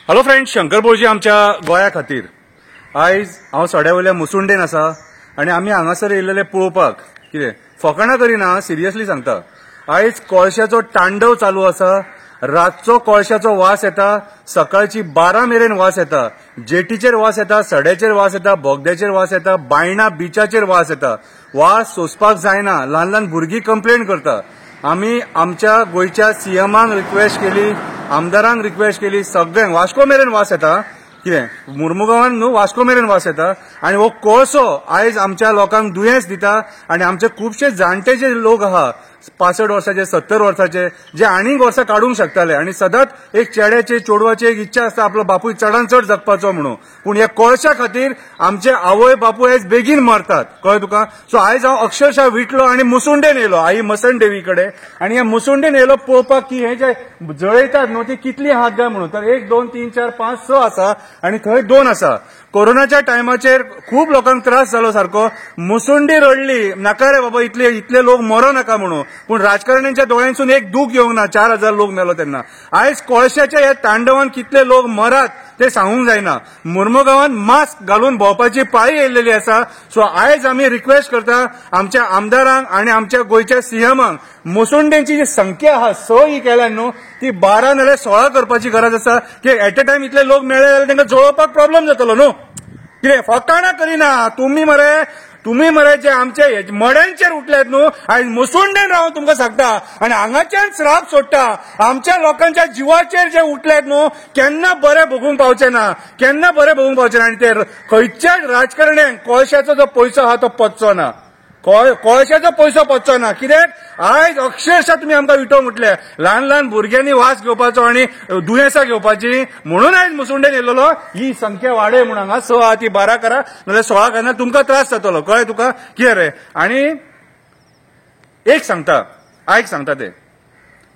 Hello friends, Shankar बोळजी आमच्या गोया खातीर आयज हांव सड्यावयल्या मुसुंडेन आसा आनी आमी हांगासर येयलेले पळोवपाक कितें फकाणां करिना, सिरियसली सांगता। आयज कोळशाचो तांडव चालू आसा। रातचो कोळशाचो वास येता, सकाळची 12 मेरेन वास येता, जेटीचेर वास येता, सड्याचेर वास येता, बोगद्याचेर वास येता, बायणा बिचाचेर वास येता। वास सोंसपाक जायना, ल्हान ल्हान भुरगीं कंप्लेंट करता। आमी आमच्या गोयच्या सीएमाक रिक्वेस्ट केली, आमदारांक रिक्वेस्ट केली, सगळ्यांक वास्को मेरेन वास येता। कितें मुर्मुगांवान न्हू, वास्को मेरेन वास येता आनी हो कोळसो आयज आमच्या लोकांक दुयेंस दिता। आनी आमचे खुबशे जाणटे जे लोक आहा 65 वर्साचे 70 वर्साचे जे आनीक वर्सां काडूंक शकताले आनी सदांच एक चेड्याचे चेडवाची एक इच्छा आसता आपलो बापूय चडान चड जगपाचो म्हणून, पूण ह्या कोळशा खातीर आमचे आवय बापूय आयज बेगीन मरतात, कळ्ळें तुका। सो आयज हांव अक्षरशः विटलो आनी मुसुंडेन येयलो आई मसन देवी कडेन आनी ह्या मुसुंडेन येयलो पळोवपाक की हे जे जळयतात न्हू ती कितली हात गाय म्हणून। तर 1 2 3 4 5 6 आसा आनी थंय 2 आसा। कोरोनाच्या टायमाचेर खूब लोकांक त्रास जालो सारको, मुसुंडी रडली नाका रे बाबा इतले लोक मरो नाका म्हणून, पूण राजकारण्यांच्या दोळ्यांसून एक दूख येवंक ना। 4000 लोक मेलो तेन्ना। आयज कोळशाच्या ह्या तांडवान कितले लोक मरात ते सांगूंक जायना। मुर्मुगांवान मास्क घालून भोंवपाची पाळी येयलेली आसा। सो आयज आमी रिक्वेस्ट करता आमच्या आमदारांक आनी आमच्या गोयच्या सीएमाक, मुसुंडेंची जी संख्या आहा 6 ही केल्या न्हू, ती 12 नाल्यार 16 करपाची गरज आसा। की एट अ टायम इतले लोक मेळ्ळे जाल्यार तांकां जळोवपाक प्रॉब्लेम जातलो न्हू। कितें फकाणां करिना तुम्ही मरे जे आमचे मड्यांचेर उठल्यात न्हू, आयज मुसुंडेन रावन तुमकां सांगता आनी हांगाच्यान श्राप सोडटा। आमच्या लोकांच्या जिवाचेर जे उठल्यात न्हू, केन्ना बरें भोगूंक पावचे ना, केन्ना बरें भोगूंक पावचे ना। आनी ते खंयच्याच राजकारण्यांक कोळशाचो जो पयसो आहा तो पचचो ना, कोळशाचो पयसो पचचो ना। कित्याक आयज अक्षरशः तुमी आमकां विटो म्हटले, ल्हान ल्हान भुरग्यांनी वास घेवपाचो आनी दुयेंसां घेवपाची म्हणून आयज मुसुंडेन येयलेलो। ही संख्या वाडय म्हणून हांगा 6 आहा ती 12 करा नाल्यार 16 करा, तुमकां त्रास जातलो, कळ्ळें तुका कितें रे। आनी एक सांगता, आयक सांगता ते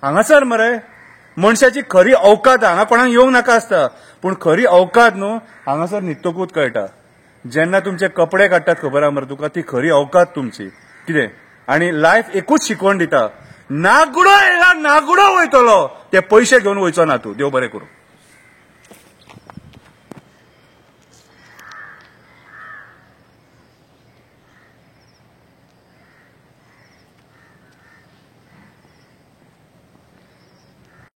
हांगासर मरे मनशाची खरी अवकात हांगा कोणाक येवंक नाका आसता, पूण खरी अवकात न्हू हांगासर न्हिदतकूच कळटा। जेन्ना तुमचे कपडे काडटात खबर आहा मरे तुका, ती खरी अवकात तुमची कितें। आनी लायफ एकूच शिकवण दिता, नागडो येयला नागडो वयतलो, ते पयशे घेवन वयचो ना तूं। देव बरें करूं।